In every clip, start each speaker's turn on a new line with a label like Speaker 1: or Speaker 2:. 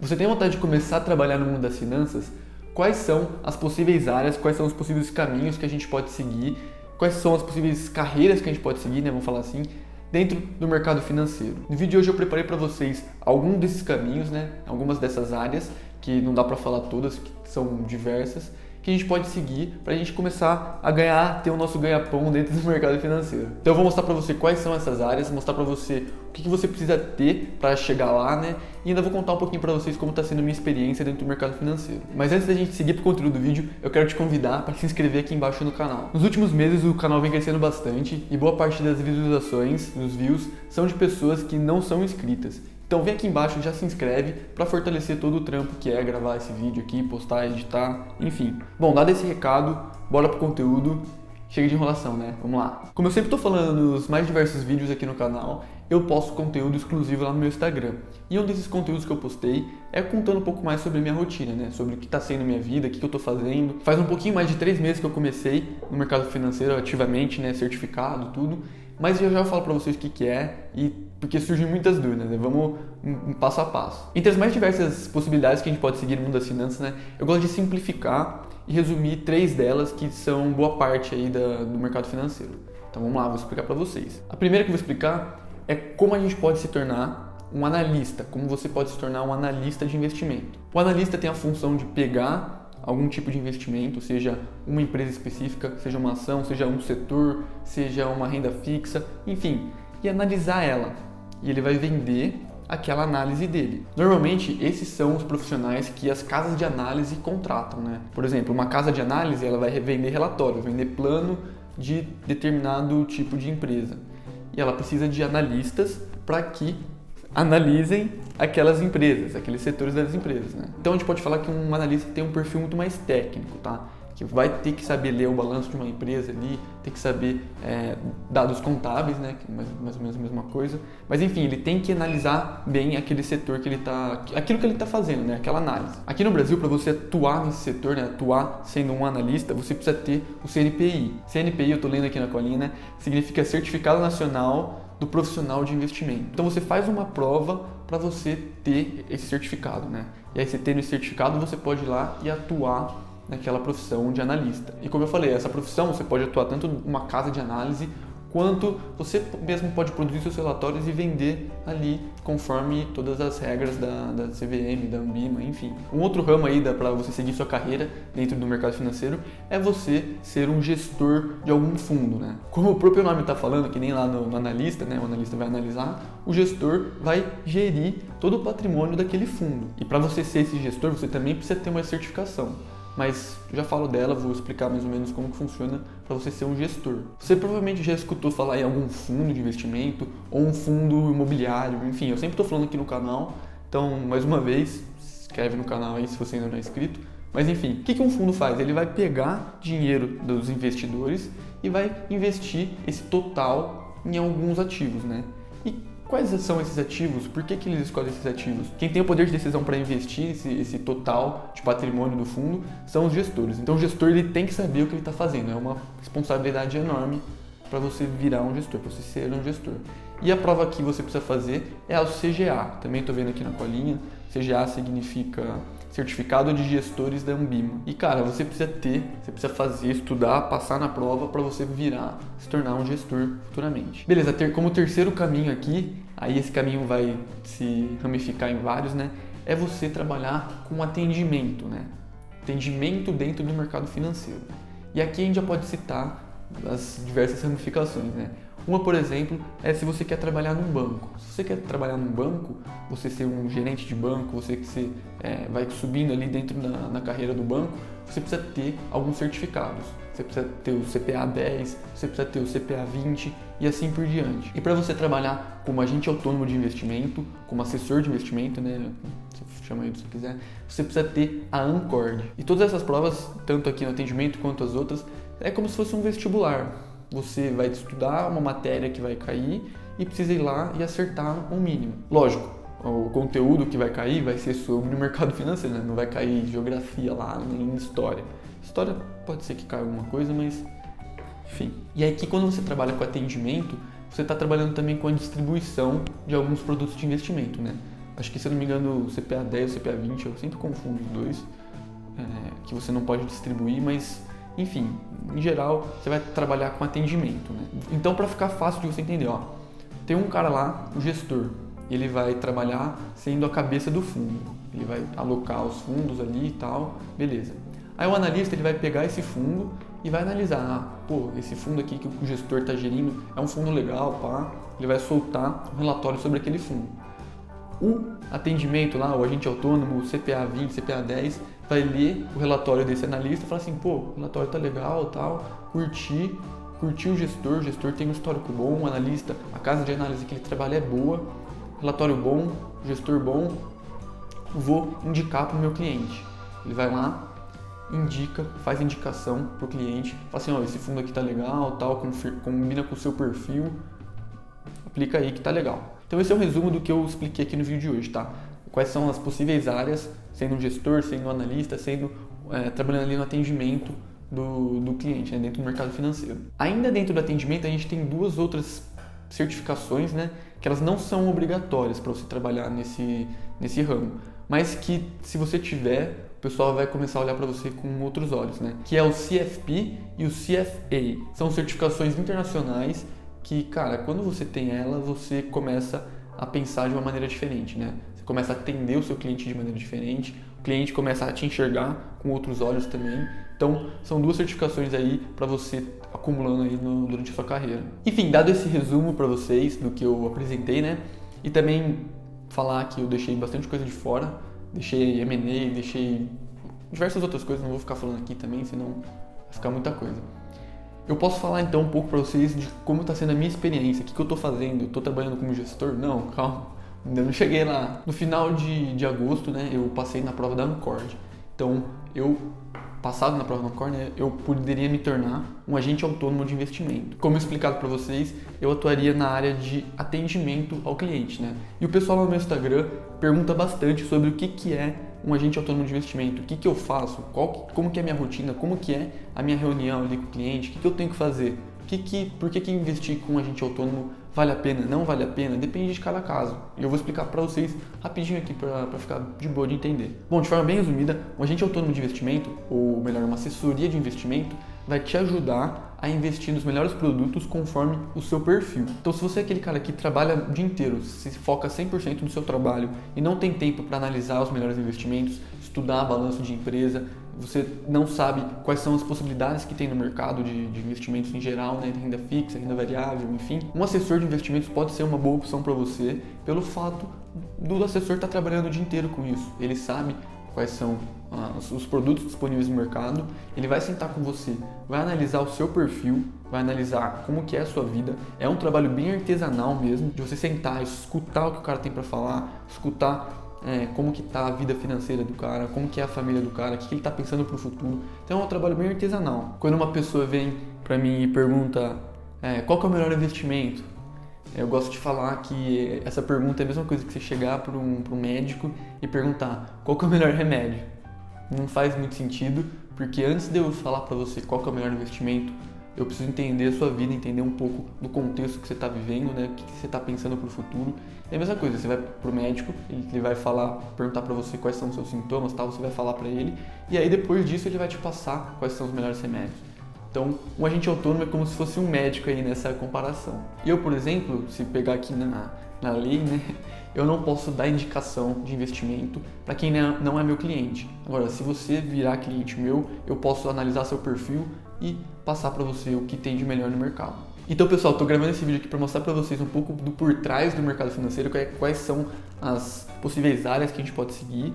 Speaker 1: Você tem vontade de começar a trabalhar no mundo das finanças? Quais são as possíveis áreas, quais são os possíveis caminhos que a gente pode seguir, quais são as possíveis carreiras que a gente pode seguir, né, vamos falar assim, dentro do mercado financeiro. No vídeo de hoje eu preparei para vocês alguns desses caminhos, né, algumas dessas áreas, que não dá para falar todas, que são diversas, que a gente pode seguir para a gente começar a ganhar, ter o nosso ganha-pão dentro do mercado financeiro. Então eu vou mostrar para você quais são essas áreas, mostrar para você o que você precisa ter para chegar lá, né? E ainda vou contar um pouquinho para vocês como está sendo a minha experiência dentro do mercado financeiro. Mas antes da gente seguir para o conteúdo do vídeo, eu quero te convidar para se inscrever aqui embaixo no canal. Nos últimos meses o canal vem crescendo bastante e boa parte das visualizações, dos views, são de pessoas que não são inscritas. Então vem aqui embaixo e já se inscreve para fortalecer todo o trampo que é gravar esse vídeo aqui, postar, editar, enfim. Bom, dado esse recado, bora pro conteúdo. Chega de enrolação, né? Vamos lá. Como eu sempre estou falando nos mais diversos vídeos aqui no canal, eu posto conteúdo exclusivo lá no meu Instagram. E um desses conteúdos que eu postei é contando um pouco mais sobre a minha rotina, né? Sobre o que está sendo a minha vida, o que eu estou fazendo. Faz um pouquinho mais de 3 meses que eu comecei no mercado financeiro ativamente, né? Certificado, tudo. Mas já eu falo para vocês o que é e porque surgem muitas dúvidas, né? Vamos um passo a passo. Entre as mais diversas possibilidades que a gente pode seguir no mundo das finanças, né? Eu gosto de simplificar e resumir 3 delas que são boa parte aí do mercado financeiro. Então vamos lá, vou explicar para vocês. A primeira que eu vou explicar é como a gente pode se tornar um analista, como você pode se tornar um analista de investimento. O analista tem a função de pegar algum tipo de investimento, seja uma empresa específica, seja uma ação, seja um setor, seja uma renda fixa, enfim, e analisar ela. E ele vai vender aquela análise dele. Normalmente, esses são os profissionais que as casas de análise contratam, né? Por exemplo, uma casa de análise, ela vai vender relatório, vender plano de determinado tipo de empresa. E ela precisa de analistas para que analisem aquelas empresas, aqueles setores das empresas, né? Então a gente pode falar que um analista tem um perfil muito mais técnico, tá? Que vai ter que saber ler o balanço de uma empresa ali, tem que saber dados contábeis, né? Que é mais ou menos a mesma coisa. Mas enfim, ele tem que analisar bem aquele setor que ele tá, aquilo que ele está fazendo, né? Aquela análise. Aqui no Brasil, para você atuar nesse setor, né? Atuar sendo um analista, você precisa ter o CNPI. CNPI, eu estou lendo aqui na colinha, né? Significa Certificado Nacional do Profissional de Investimento. Então você faz uma prova para você ter esse certificado, né? E aí você tendo esse certificado, você pode ir lá e atuar naquela profissão de analista. E como eu falei, essa profissão você pode atuar tanto numa casa de análise, quanto você mesmo pode produzir seus relatórios e vender ali conforme todas as regras da CVM, da Anbima, enfim. Um outro ramo aí para você seguir sua carreira dentro do mercado financeiro é você ser um gestor de algum fundo, né? Como o próprio nome está falando, que nem lá no analista, né? O analista vai analisar, o gestor vai gerir todo o patrimônio daquele fundo. E para você ser esse gestor, você também precisa ter uma certificação. Mas já falo dela, vou explicar mais ou menos como que funciona para você ser um gestor. Você provavelmente já escutou falar em algum fundo de investimento ou um fundo imobiliário, enfim, eu sempre estou falando aqui no canal, então mais uma vez, se inscreve no canal aí se você ainda não é inscrito. Mas enfim, o que um fundo faz? Ele vai pegar dinheiro dos investidores e vai investir esse total em alguns ativos, né? E quais são esses ativos? Por que eles escolhem esses ativos? Quem tem o poder de decisão para investir esse total de patrimônio do fundo são os gestores. Então o gestor ele tem que saber o que ele está fazendo. É uma responsabilidade enorme para você virar um gestor, para você ser um gestor. E a prova que você precisa fazer é o CGA. Também estou vendo aqui na colinha. CGA significa Certificado de Gestores da Anbima. E cara, você precisa fazer, estudar, passar na prova para você se tornar um gestor futuramente. Beleza, como terceiro caminho aqui, aí esse caminho vai se ramificar em vários, né? É você trabalhar com atendimento, né? Atendimento dentro do mercado financeiro. E aqui a gente já pode citar as diversas ramificações, né? Uma, por exemplo, é se você quer trabalhar num banco. Se você quer trabalhar num banco, você ser um gerente de banco, você que vai subindo ali dentro na carreira do banco, você precisa ter alguns certificados. Você precisa ter o CPA 10, você precisa ter o CPA 20 e assim por diante. E para você trabalhar como agente autônomo de investimento, como assessor de investimento, né? Você chama aí se você quiser, você precisa ter a Ancord. E todas essas provas, tanto aqui no atendimento quanto as outras, é como se fosse um vestibular. Você vai estudar uma matéria que vai cair e precisa ir lá e acertar o mínimo. Lógico, o conteúdo que vai cair vai ser sobre o mercado financeiro, né? Não vai cair geografia lá, nem história. História pode ser que caia alguma coisa, mas enfim. E aí que quando você trabalha com atendimento, você está trabalhando também com a distribuição de alguns produtos de investimento, né? acho que se eu não me engano o CPA 10 ou CPA 20, eu sempre confundo os dois, que você não pode distribuir, mas enfim, em geral você vai trabalhar com atendimento, né? Então, para ficar fácil de você entender, ó, tem um cara lá, o gestor, ele vai trabalhar sendo a cabeça do fundo, ele vai alocar os fundos ali e tal, beleza. Aí o analista ele vai pegar esse fundo e vai analisar, pô, esse fundo aqui que o gestor está gerindo é um fundo legal, pá, ele vai soltar um relatório sobre aquele fundo. O atendimento lá, o agente autônomo, o CPA 20, CPA 10, vai ler o relatório desse analista e falar assim, pô, o relatório tá legal, tal, curti o gestor tem um histórico bom, o analista, a casa de análise que ele trabalha é boa, relatório bom, gestor bom, vou indicar para o meu cliente. Ele vai lá, indica, faz indicação para o cliente, fala assim, ó, esse fundo aqui tá legal, tal, combina com o seu perfil, aplica aí que tá legal. Então esse é o resumo do que eu expliquei aqui no vídeo de hoje, tá? Quais são as possíveis áreas, sendo um gestor, sendo um analista, trabalhando ali no atendimento do cliente, né, dentro do mercado financeiro. Ainda dentro do atendimento a gente tem duas outras certificações, né, que elas não são obrigatórias para você trabalhar nesse ramo, mas que se você tiver, o pessoal vai começar a olhar para você com outros olhos, né? Que é o CFP e o CFA. São certificações internacionais que, cara, quando você tem ela, você começa a pensar de uma maneira diferente, né? Você começa a atender o seu cliente de maneira diferente, o cliente começa a te enxergar com outros olhos também. Então, são duas certificações aí para você acumulando aí durante a sua carreira. Enfim, dado esse resumo para vocês do que eu apresentei, né? E também falar que eu deixei bastante coisa de fora, deixei M&A, deixei diversas outras coisas, não vou ficar falando aqui também, senão vai ficar muita coisa. Eu posso falar então um pouco para vocês de como está sendo a minha experiência, o que eu estou fazendo, estou trabalhando como gestor? Não, calma, ainda não cheguei lá. No final de agosto, né, eu passei na prova da Ancord. Então, passado na prova da Ancord, né, eu poderia me tornar um agente autônomo de investimento. Como explicado para vocês, eu atuaria na área de atendimento ao cliente, né? E o pessoal no meu Instagram pergunta bastante sobre o que é um agente autônomo de investimento, o que eu faço, como que é a minha rotina, como que é a minha reunião ali com o cliente, o que eu tenho que fazer, por que investir com um agente autônomo vale a pena, não vale a pena, depende de cada caso. E eu vou explicar para vocês rapidinho aqui para ficar de boa de entender. Bom, de forma bem resumida, um agente autônomo de investimento, ou melhor, uma assessoria de investimento, vai te ajudar a investir nos melhores produtos conforme o seu perfil. Então, se você é aquele cara que trabalha o dia inteiro, se foca 100% no seu trabalho e não tem tempo para analisar os melhores investimentos, estudar balanço de empresa, você não sabe quais são as possibilidades que tem no mercado de investimentos em geral, né, de renda fixa, renda variável, enfim. Um assessor de investimentos pode ser uma boa opção para você pelo fato do assessor estar trabalhando o dia inteiro com isso. Ele sabe quais são os produtos disponíveis no mercado, ele vai sentar com você, vai analisar o seu perfil, vai analisar como que é a sua vida. É um trabalho bem artesanal mesmo, de você sentar, escutar o que o cara tem para falar, escutar como que tá a vida financeira do cara, como que é a família do cara, o que ele tá pensando pro futuro. Então é um trabalho bem artesanal. Quando uma pessoa vem para mim e pergunta qual que é o melhor investimento, eu gosto de falar que essa pergunta é a mesma coisa que você chegar para um médico e perguntar qual que é o melhor remédio. Não faz muito sentido, porque antes de eu falar para você qual que é o melhor investimento, eu preciso entender a sua vida, entender um pouco do contexto que você está vivendo, né? O que você está pensando para o futuro. É a mesma coisa, você vai para o médico, ele vai perguntar para você quais são os seus sintomas, tal, você vai falar para ele, e aí depois disso ele vai te passar quais são os melhores remédios. Então, um agente autônomo é como se fosse um médico aí nessa comparação. Eu, por exemplo, se pegar aqui na lei, né, eu não posso dar indicação de investimento para quem não é meu cliente. Agora, se você virar cliente meu, eu posso analisar seu perfil e passar para você o que tem de melhor no mercado. Então, pessoal, estou gravando esse vídeo aqui para mostrar para vocês um pouco do por trás do mercado financeiro, quais são as possíveis áreas que a gente pode seguir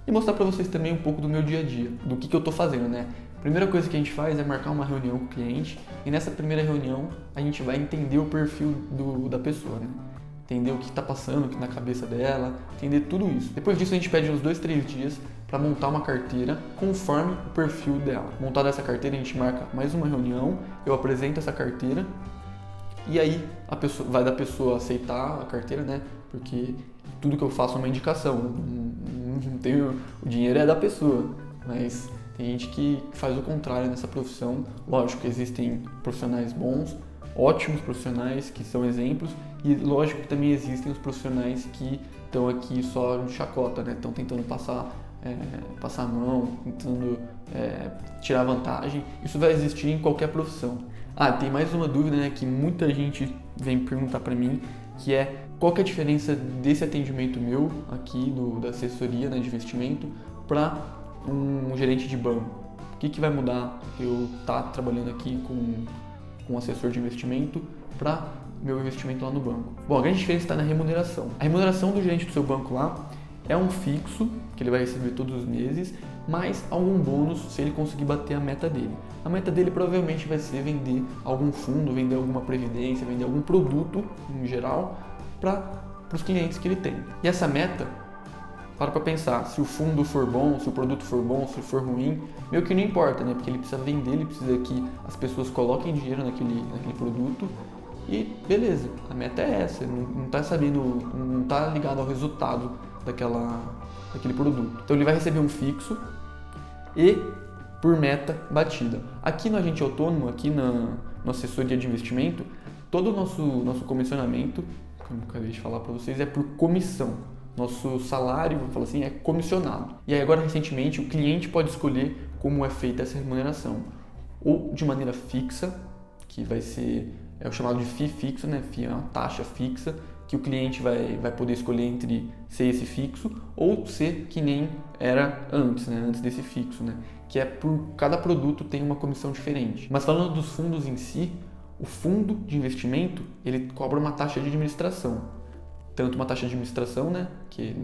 Speaker 1: e mostrar para vocês também um pouco do meu dia a dia, do que eu estou fazendo, né? A primeira coisa que a gente faz é marcar uma reunião com o cliente e nessa primeira reunião a gente vai entender o perfil da pessoa, né? Entender o que está passando na cabeça dela, entender tudo isso. Depois disso a gente pede uns 2-3 dias para montar uma carteira conforme o perfil dela. Montada essa carteira a gente marca mais uma reunião, eu apresento essa carteira e aí vai da pessoa aceitar a carteira, né? Porque tudo que eu faço é uma indicação, não tenho, o dinheiro é da pessoa, mas tem gente que faz o contrário nessa profissão. Lógico que existem profissionais bons, ótimos profissionais que são exemplos e lógico que também existem os profissionais que estão aqui só de chacota, né? Estão tentando passar a mão, tentando tirar vantagem. Isso vai existir em qualquer profissão. Tem mais uma dúvida, né, que muita gente vem perguntar para mim, que é qual que é a diferença desse atendimento meu aqui da assessoria, né, de investimento para um gerente de banco. O que vai mudar eu estar trabalhando aqui com um assessor de investimento para meu investimento lá no banco? Bom, a grande diferença está na remuneração. A remuneração do gerente do seu banco lá é um fixo, que ele vai receber todos os meses, mais algum bônus se ele conseguir bater a meta dele. A meta dele provavelmente vai ser vender algum fundo, vender alguma previdência, vender algum produto em geral para os clientes que ele tem. E essa meta, para pensar, se o fundo for bom, se o produto for bom, se for ruim, meio que não importa, né? Porque ele precisa vender, ele precisa que as pessoas coloquem dinheiro naquele produto e beleza, a meta é essa, não está ligado ao resultado daquele produto. Então ele vai receber um fixo e por meta batida. Aqui no agente autônomo, aqui na assessoria de investimento, todo o nosso comissionamento, como eu acabei de falar para vocês, é por comissão. Nosso salário, vamos falar assim, é comissionado. E aí agora recentemente o cliente pode escolher como é feita essa remuneração. Ou de maneira fixa, que vai ser o chamado de FII fixo, né? FII é uma taxa fixa, que o cliente vai poder escolher entre ser esse fixo ou ser que nem era antes, né? Antes desse fixo, né? Que é por cada produto tem uma comissão diferente. Mas falando dos fundos em si, o fundo de investimento, ele cobra uma taxa de administração. Tanto uma taxa de administração, né? Que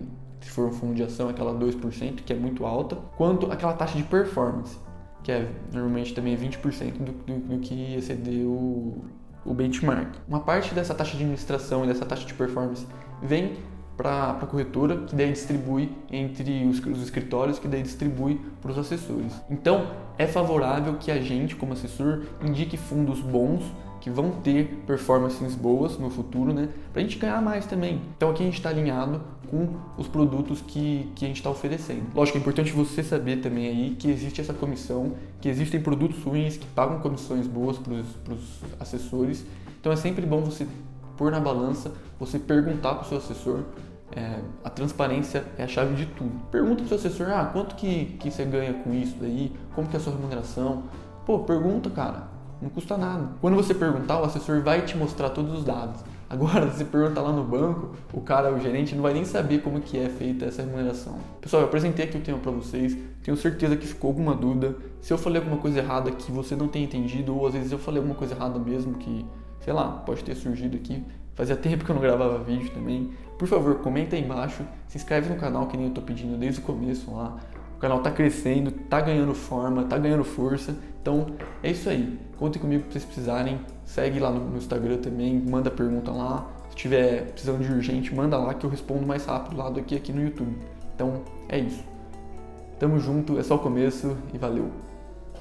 Speaker 1: se for um fundo de ação é aquela 2%, que é muito alta, quanto aquela taxa de performance, que é normalmente também 20% do que exceder o benchmark. Uma parte dessa taxa de administração e dessa taxa de performance vem para a corretora, que daí distribui entre os escritórios, que daí distribui para os assessores. Então, é favorável que a gente, como assessor, indique fundos bons, que vão ter performances boas no futuro, né? Para a gente ganhar mais também. Então, aqui a gente está alinhado com os produtos que a gente está oferecendo. Lógico, é importante você saber também aí que existe essa comissão, que existem produtos ruins que pagam comissões boas para os assessores. Então, é sempre bom você pôr na balança, você perguntar para o seu assessor. A transparência é a chave de tudo. Pergunta para o seu assessor, quanto que você ganha com isso daí? Como que é a sua remuneração? Pô, pergunta, cara. Não custa nada. Quando você perguntar, o assessor vai te mostrar todos os dados. Agora, se você perguntar lá no banco, o gerente, não vai nem saber como que é feita essa remuneração. Pessoal, eu apresentei aqui o tema para vocês. Tenho certeza que ficou alguma dúvida. Se eu falei alguma coisa errada que você não tenha entendido, ou às vezes eu falei alguma coisa errada mesmo que, sei lá, pode ter surgido aqui. Fazia tempo que eu não gravava vídeo também. Por favor, comenta aí embaixo. Se inscreve no canal, que nem eu tô pedindo desde o começo lá. O canal tá crescendo, tá ganhando forma, tá ganhando força. Então, é isso aí. Contem comigo se vocês precisarem. Segue lá no Instagram também, manda pergunta lá. Se tiver precisando de urgente, manda lá que eu respondo mais rápido lá do que aqui no YouTube. Então, é isso. Tamo junto, é só o começo e valeu!